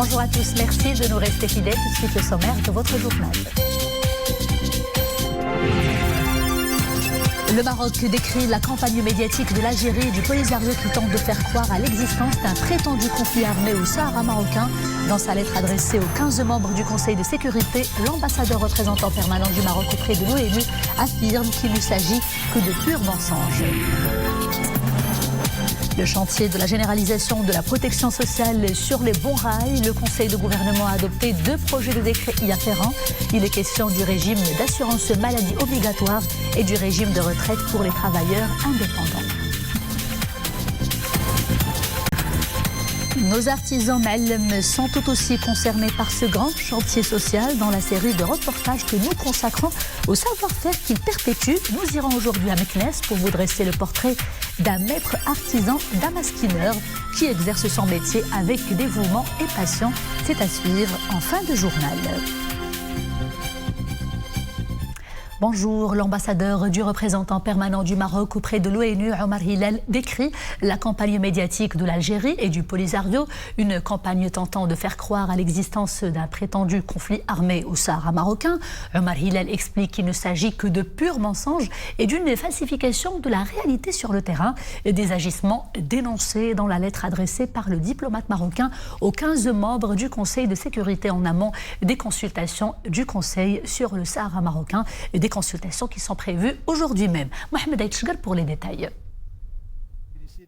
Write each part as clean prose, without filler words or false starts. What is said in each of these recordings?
Bonjour à tous, merci de nous rester fidèles. Tout de suite le sommaire de votre journal. Le Maroc décrit la campagne médiatique de l'Algérie et du Polisario qui tente de faire croire à l'existence d'un prétendu conflit armé au Sahara marocain. Dans sa lettre adressée aux 15 membres du Conseil de sécurité, l'ambassadeur représentant permanent du Maroc auprès de l'ONU affirme qu'il ne s'agit que de purs mensonges. Le chantier de la généralisation de la protection sociale sur les bons rails. Le Conseil de gouvernement a adopté 2 projets de décret y afférents. Il est question du régime d'assurance maladie obligatoire et du régime de retraite pour les travailleurs indépendants. Nos artisans M'Alem sont tout aussi concernés par ce grand chantier social dans la série de reportages que nous consacrons au savoir-faire qu'ils perpétuent. Nous irons aujourd'hui à Meknes pour vous dresser le portrait d'un maître artisan damasquineur qui exerce son métier avec dévouement et passion. C'est à suivre en fin de journal. Bonjour, l'ambassadeur du représentant permanent du Maroc auprès de l'ONU, Omar Hillel, décrit la campagne médiatique de l'Algérie et du Polisario, une campagne tentant de faire croire à l'existence d'un prétendu conflit armé au Sahara marocain. Omar Hillel explique qu'il ne s'agit que de purs mensonges et d'une falsification de la réalité sur le terrain, des agissements dénoncés dans la lettre adressée par le diplomate marocain aux 15 membres du Conseil de sécurité en amont des consultations du Conseil sur le Sahara marocain, des consultations qui sont prévues aujourd'hui même. Mohamed Aïtchgar pour les détails.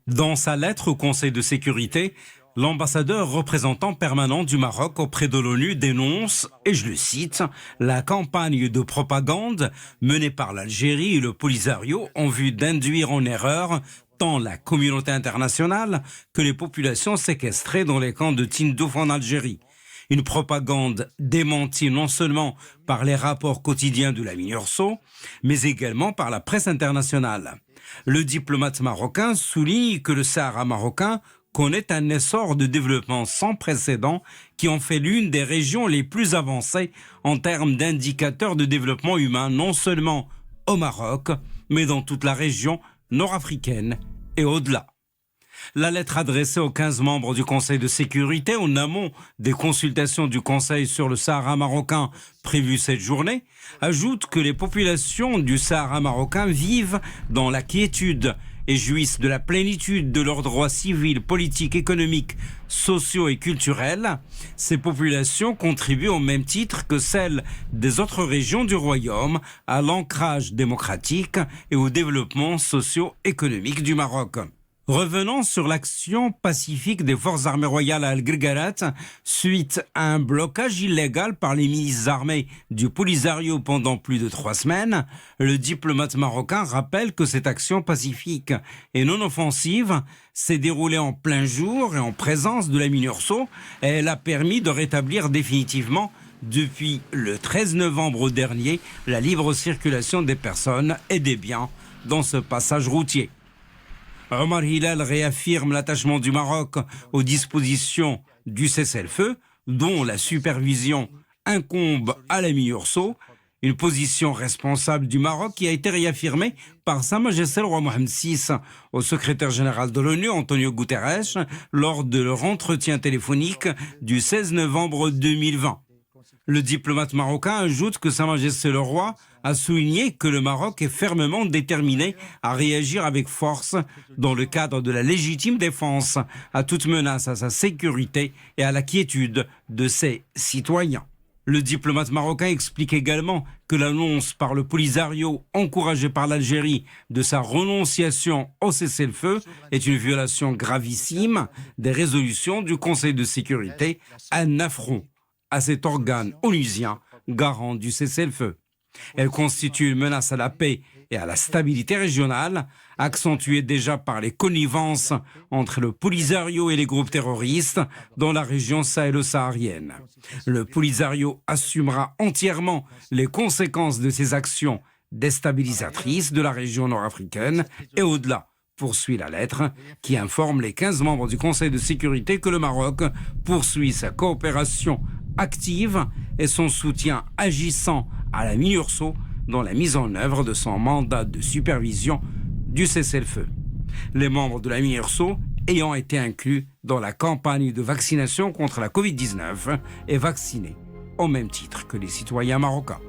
Dans sa lettre au Conseil de sécurité, l'ambassadeur représentant permanent du Maroc auprès de l'ONU dénonce, et je le cite, la campagne de propagande menée par l'Algérie et le Polisario en vue d'induire en erreur tant la communauté internationale que les populations séquestrées dans les camps de Tindouf en Algérie. Une propagande démentie non seulement par les rapports quotidiens de la MINURSO, mais également par la presse internationale. Le diplomate marocain souligne que le Sahara marocain connaît un essor de développement sans précédent qui en fait l'une des régions les plus avancées en termes d'indicateurs de développement humain, non seulement au Maroc, mais dans toute la région nord-africaine et au-delà. La lettre adressée aux 15 membres du Conseil de sécurité en amont des consultations du Conseil sur le Sahara marocain prévues cette journée ajoute que les populations du Sahara marocain vivent dans la quiétude et jouissent de la plénitude de leurs droits civils, politiques, économiques, sociaux et culturels. Ces populations contribuent au même titre que celles des autres régions du royaume à l'ancrage démocratique et au développement socio-économique du Maroc. Revenons sur l'action pacifique des forces armées royales à Al-Girgarat suite à un blocage illégal par les milices armées du Polisario pendant plus de 3 semaines. Le diplomate marocain rappelle que cette action pacifique et non offensive s'est déroulée en plein jour et en présence de la MINURSO et elle a permis de rétablir définitivement depuis le 13 novembre dernier la libre circulation des personnes et des biens dans ce passage routier. Omar Hillel réaffirme l'attachement du Maroc aux dispositions du cessez-le-feu, dont la supervision incombe à la MINURSO, une position responsable du Maroc qui a été réaffirmée par Sa Majesté le roi Mohammed VI au secrétaire général de l'ONU, Antonio Guterres, lors de leur entretien téléphonique du 16 novembre 2020. Le diplomate marocain ajoute que Sa Majesté le roi a souligné que le Maroc est fermement déterminé à réagir avec force dans le cadre de la légitime défense à toute menace à sa sécurité et à la quiétude de ses citoyens. Le diplomate marocain explique également que l'annonce par le Polisario, encouragé par l'Algérie, de sa renonciation au cessez-le-feu est une violation gravissime des résolutions du Conseil de sécurité, un affront à cet organe onusien garant du cessez-le-feu. Elle constitue une menace à la paix et à la stabilité régionale, accentuée déjà par les connivences entre le Polisario et les groupes terroristes dans la région sahélo-saharienne. Le Polisario assumera entièrement les conséquences de ces actions déstabilisatrices de la région nord-africaine et au-delà, poursuit la lettre, qui informe les 15 membres du Conseil de sécurité que le Maroc poursuit sa coopération active et son soutien agissant à la MINURSO dans la mise en œuvre de son mandat de supervision du cessez-le-feu. Les membres de la MINURSO ayant été inclus dans la campagne de vaccination contre la Covid-19 est vacciné au même titre que les citoyens marocains.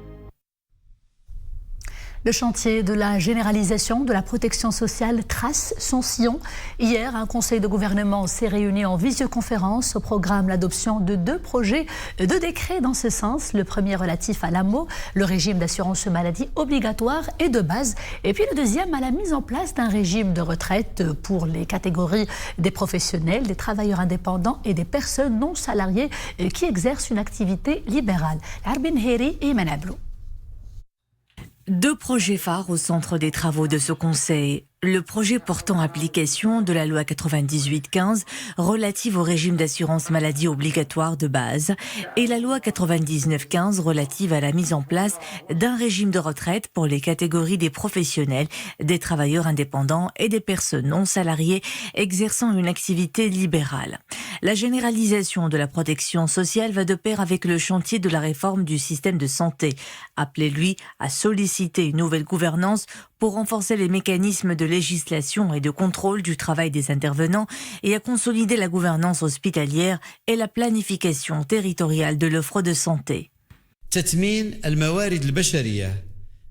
Le chantier de la généralisation de la protection sociale trace son sillon. Hier, un conseil de gouvernement s'est réuni en visioconférence. Au programme, l'adoption de 2 projets de décrets dans ce sens. Le premier relatif à l'AMO, le régime d'assurance maladie obligatoire et de base. Et puis le deuxième à la mise en place d'un régime de retraite pour les catégories des professionnels, des travailleurs indépendants et des personnes non salariées qui exercent une activité libérale. Arbin Heri et Manablou. 2 projets phares au centre des travaux de ce conseil. Le projet portant application de la loi 98-15 relative au régime d'assurance maladie obligatoire de base et la loi 99-15 relative à la mise en place d'un régime de retraite pour les catégories des professionnels, des travailleurs indépendants et des personnes non salariées exerçant une activité libérale. La généralisation de la protection sociale va de pair avec le chantier de la réforme du système de santé. Appelez-lui à solliciter une nouvelle gouvernance pour renforcer les mécanismes de législation et de contrôle du travail des intervenants et à consolider la gouvernance hospitalière et la planification territoriale de l'offre de santé. تثمين الموارد البشرية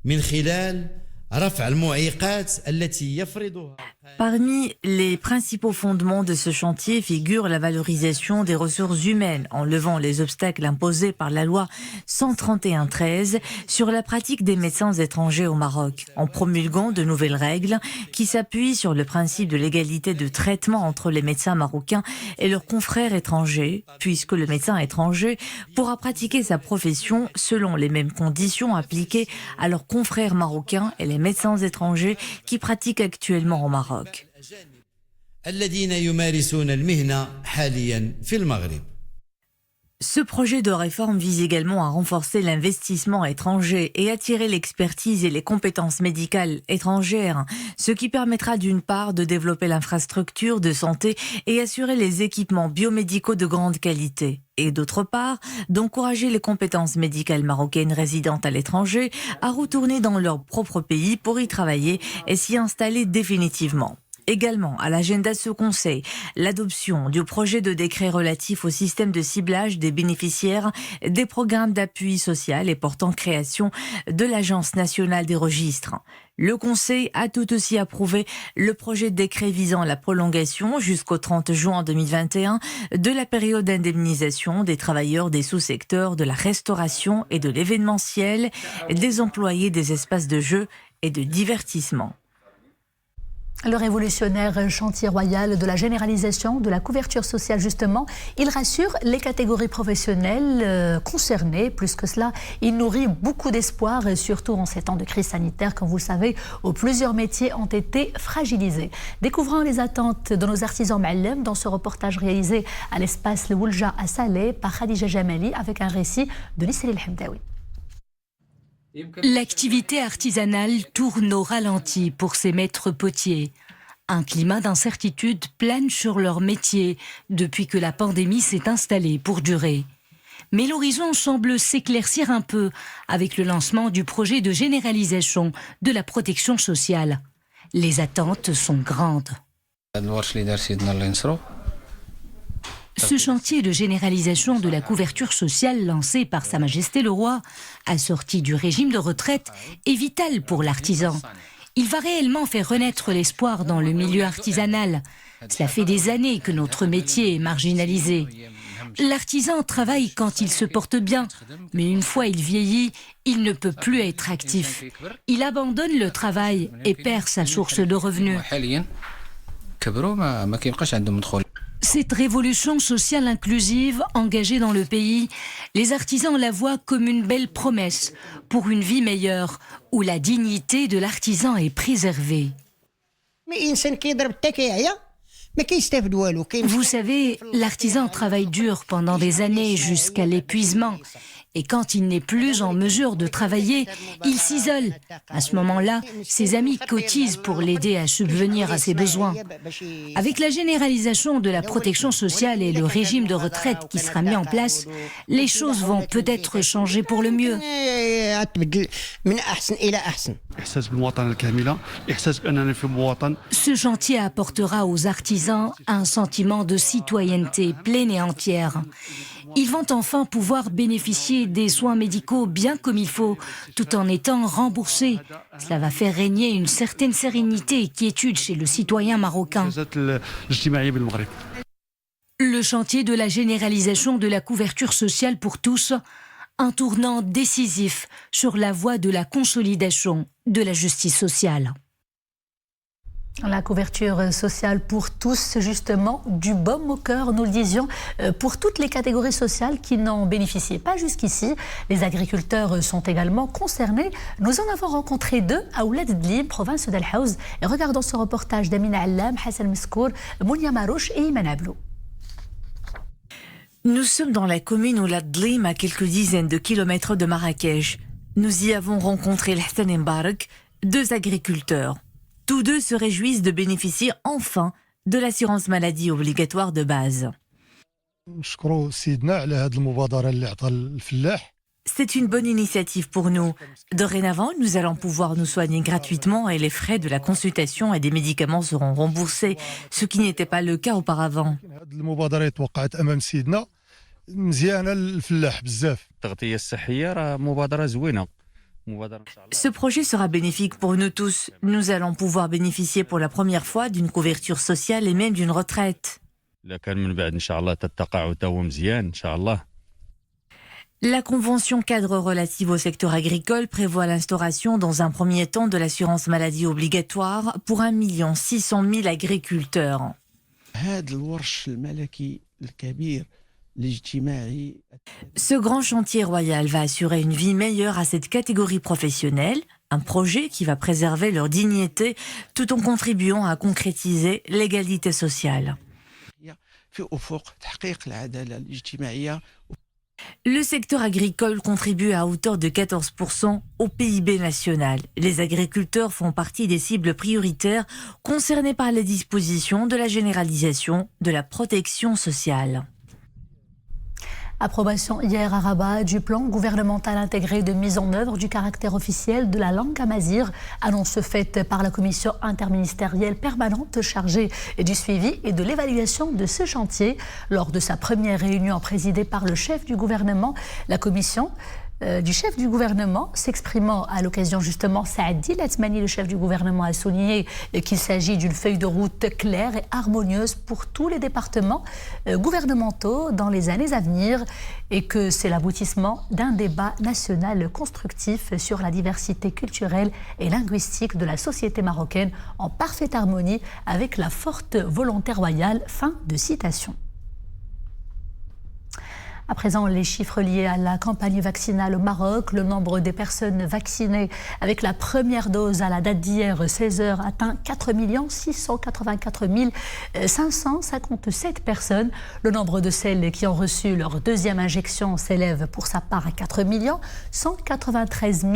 من خلال رفع المعيقات التي يفرضها. Parmi les principaux fondements de ce chantier figure la valorisation des ressources humaines en levant les obstacles imposés par la loi 131-13 sur la pratique des médecins étrangers au Maroc, en promulguant de nouvelles règles qui s'appuient sur le principe de l'égalité de traitement entre les médecins marocains et leurs confrères étrangers, puisque le médecin étranger pourra pratiquer sa profession selon les mêmes conditions appliquées à leurs confrères marocains et les médecins étrangers qui pratiquent actuellement au Maroc. الذين يمارسون المهنة حاليا في المغرب. Ce projet de réforme vise également à renforcer l'investissement étranger et attirer l'expertise et les compétences médicales étrangères, ce qui permettra d'une part de développer l'infrastructure de santé et assurer les équipements biomédicaux de grande qualité, et d'autre part d'encourager les compétences médicales marocaines résidentes à l'étranger à retourner dans leur propre pays pour y travailler et s'y installer définitivement. Également à l'agenda de ce conseil, l'adoption du projet de décret relatif au système de ciblage des bénéficiaires des programmes d'appui social et portant création de l'Agence nationale des registres. Le conseil a tout aussi approuvé le projet de décret visant la prolongation jusqu'au 30 juin 2021 de la période d'indemnisation des travailleurs des sous-secteurs de la restauration et de l'événementiel, des employés des espaces de jeu et de divertissement. Le révolutionnaire chantier royal de la généralisation de la couverture sociale, justement, il rassure les catégories professionnelles concernées. Plus que cela, il nourrit beaucoup d'espoir, surtout en ces temps de crise sanitaire, comme vous le savez, où plusieurs métiers ont été fragilisés. Découvrons les attentes de nos artisans Ma'allem dans ce reportage réalisé à l'espace Le Woulja à Salé par Khadija Jamali avec un récit de Nisri El Hamdaoui. L'activité artisanale tourne au ralenti pour ces maîtres potiers. Un climat d'incertitude plane sur leur métier depuis que la pandémie s'est installée pour durer. Mais l'horizon semble s'éclaircir un peu avec le lancement du projet de généralisation de la protection sociale. Les attentes sont grandes. Ce chantier de généralisation de la couverture sociale lancé par Sa Majesté le Roi, assorti du régime de retraite, est vital pour l'artisan. Il va réellement faire renaître l'espoir dans le milieu artisanal. Cela fait des années que notre métier est marginalisé. L'artisan travaille quand il se porte bien, mais une fois il vieillit, il ne peut plus être actif. Il abandonne le travail et perd sa source de revenus. Cette révolution sociale inclusive engagée dans le pays, les artisans la voient comme une belle promesse pour une vie meilleure où la dignité de l'artisan est préservée. Vous savez, l'artisan travaille dur pendant des années jusqu'à l'épuisement. Et quand il n'est plus en mesure de travailler, il s'isole. À ce moment-là, ses amis cotisent pour l'aider à subvenir à ses besoins. Avec la généralisation de la protection sociale et le régime de retraite qui sera mis en place, les choses vont peut-être changer pour le mieux. Ce chantier apportera aux artisans un sentiment de citoyenneté pleine et entière. Ils vont enfin pouvoir bénéficier des soins médicaux bien comme il faut, tout en étant remboursés. Cela va faire régner une certaine sérénité et quiétude chez le citoyen marocain. Le chantier de la généralisation de la couverture sociale pour tous, un tournant décisif sur la voie de la consolidation de la justice sociale. La couverture sociale pour tous, justement, du baume au cœur, nous le disions, pour toutes les catégories sociales qui n'en bénéficiaient pas jusqu'ici. Les agriculteurs sont également concernés. Nous en avons rencontré deux à Ouled Dlim, province d'Al Haouz. Et regardons ce reportage d'Amina Allam, Hassan Meskour, Mounia Marouche et Iman Ablou. Nous sommes dans la commune Ouled Dlim, à quelques dizaines de kilomètres de Marrakech. Nous y avons rencontré Hassan Mbarak, deux agriculteurs. Tous deux se réjouissent de bénéficier enfin de l'assurance maladie obligatoire de base. C'est une bonne initiative pour nous. Dorénavant, nous allons pouvoir nous soigner gratuitement et les frais de la consultation et des médicaments seront remboursés, ce qui n'était pas le cas auparavant. Ce projet sera bénéfique pour nous tous. Nous allons pouvoir bénéficier pour la première fois d'une couverture sociale et même d'une retraite. La convention cadre relative au secteur agricole prévoit l'instauration dans un premier temps de l'assurance maladie obligatoire pour 1 600 000 agriculteurs. Ce grand chantier royal va assurer une vie meilleure à cette catégorie professionnelle, un projet qui va préserver leur dignité tout en contribuant à concrétiser l'égalité sociale. Le secteur agricole contribue à hauteur de 14% au PIB national. Les agriculteurs font partie des cibles prioritaires concernées par les dispositions de la généralisation de la protection sociale. Approbation hier à Rabat du plan gouvernemental intégré de mise en œuvre du caractère officiel de la langue amazigh, annonce faite par la commission interministérielle permanente chargée du suivi et de l'évaluation de ce chantier. Lors de sa première réunion présidée par le chef du gouvernement, la commission du chef du gouvernement, s'exprimant à l'occasion justement, Saadi Latmani, le chef du gouvernement, a souligné qu'il s'agit d'une feuille de route claire et harmonieuse pour tous les départements gouvernementaux dans les années à venir et que c'est l'aboutissement d'un débat national constructif sur la diversité culturelle et linguistique de la société marocaine en parfaite harmonie avec la forte volonté royale. Fin de citation. À présent, les chiffres liés à la campagne vaccinale au Maroc. Le nombre des personnes vaccinées avec la première dose à la date d'hier, 16h, atteint 4 684 557 personnes. Le nombre de celles qui ont reçu leur deuxième injection s'élève pour sa part à 4 193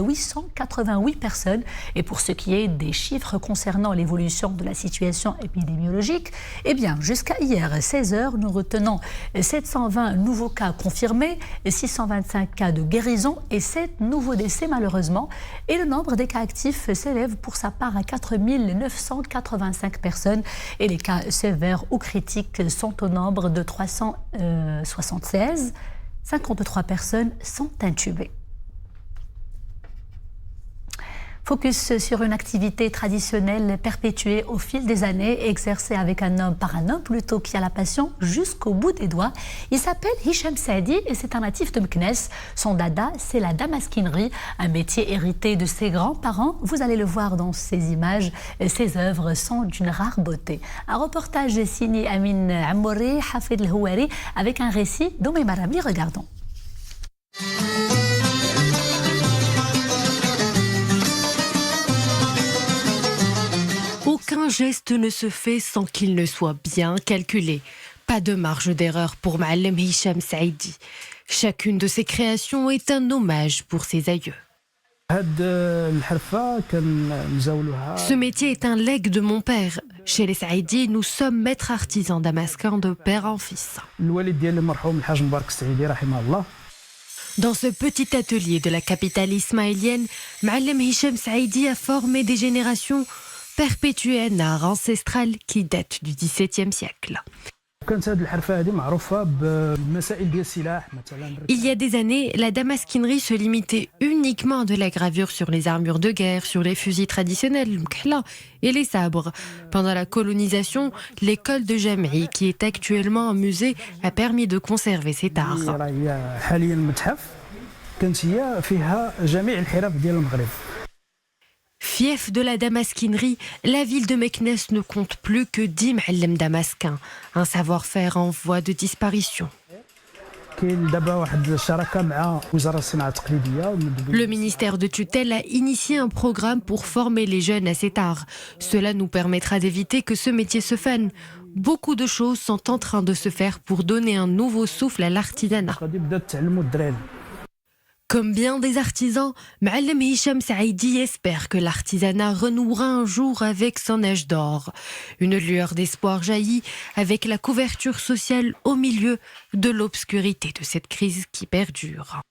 888 personnes. Et pour ce qui est des chiffres concernant l'évolution de la situation épidémiologique, eh bien, jusqu'à hier, 16h, nous retenons 720 nouveaux cas confirmés, 625 cas de guérison et 7 nouveaux décès malheureusement. Et le nombre des cas actifs s'élève pour sa part à 4 985 personnes. Et les cas sévères ou critiques sont au nombre de 376. 53 personnes sont intubées. Focus sur une activité traditionnelle perpétuée au fil des années, exercée avec un homme par un homme plutôt, qui a la passion jusqu'au bout des doigts. Il s'appelle Hicham Saadi et c'est un natif de Meknès. Son dada, c'est la damasquinerie, un métier hérité de ses grands-parents. Vous allez le voir dans ces images, ses œuvres sont d'une rare beauté. Un reportage signé Amin Amouri, Hafid El-Houari, avec un récit d'Oumé Marabli. Regardons. Aucun geste ne se fait sans qu'il ne soit bien calculé. Pas de marge d'erreur pour Ma'allem Hicham Saidi. Chacune de ces créations est un hommage pour ses aïeux. Ce métier est un legs de mon père. Chez les Saïdi, nous sommes maîtres artisans damasquins de père en fils. Dans ce petit atelier de la capitale ismaélienne, Ma'allem Hicham Saïdi a formé des générations, perpétué un art ancestral qui date du XVIIe siècle. Il y a des années, la damasquinerie se limitait uniquement à de la gravure sur les armures de guerre, sur les fusils traditionnels, le mkhla et les sabres. Pendant la colonisation, l'école de Jam'i, qui est actuellement un musée, a permis de conserver cet art. Fief de la damasquinerie, la ville de Meknès ne compte plus que 10 ma'allem damasquins, un savoir-faire en voie de disparition. Le ministère de tutelle a initié un programme pour former les jeunes à cet art. Cela nous permettra d'éviter que ce métier se fane. Beaucoup de choses sont en train de se faire pour donner un nouveau souffle à l'artisanat. Comme bien des artisans, Ma'allem Hicham Saïdi espère que l'artisanat renouera un jour avec son âge d'or. Une lueur d'espoir jaillit avec la couverture sociale au milieu de l'obscurité de cette crise qui perdure.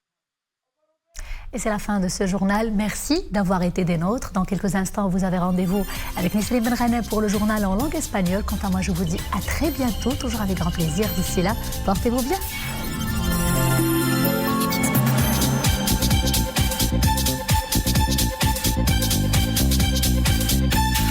Et c'est la fin de ce journal. Merci d'avoir été des nôtres. Dans quelques instants, vous avez rendez-vous avec Nisrine Benrane pour le journal en langue espagnole. Quant à moi, je vous dis à très bientôt, toujours avec grand plaisir. D'ici là, portez-vous bien.